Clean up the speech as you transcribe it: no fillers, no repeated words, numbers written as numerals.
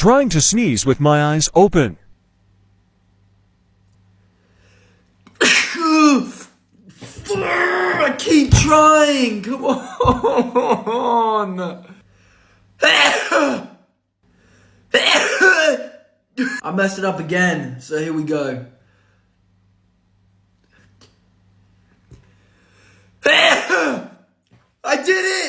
trying to sneeze with my eyes open. I keep trying. Come on. I messed it up again, so here we go. I did it!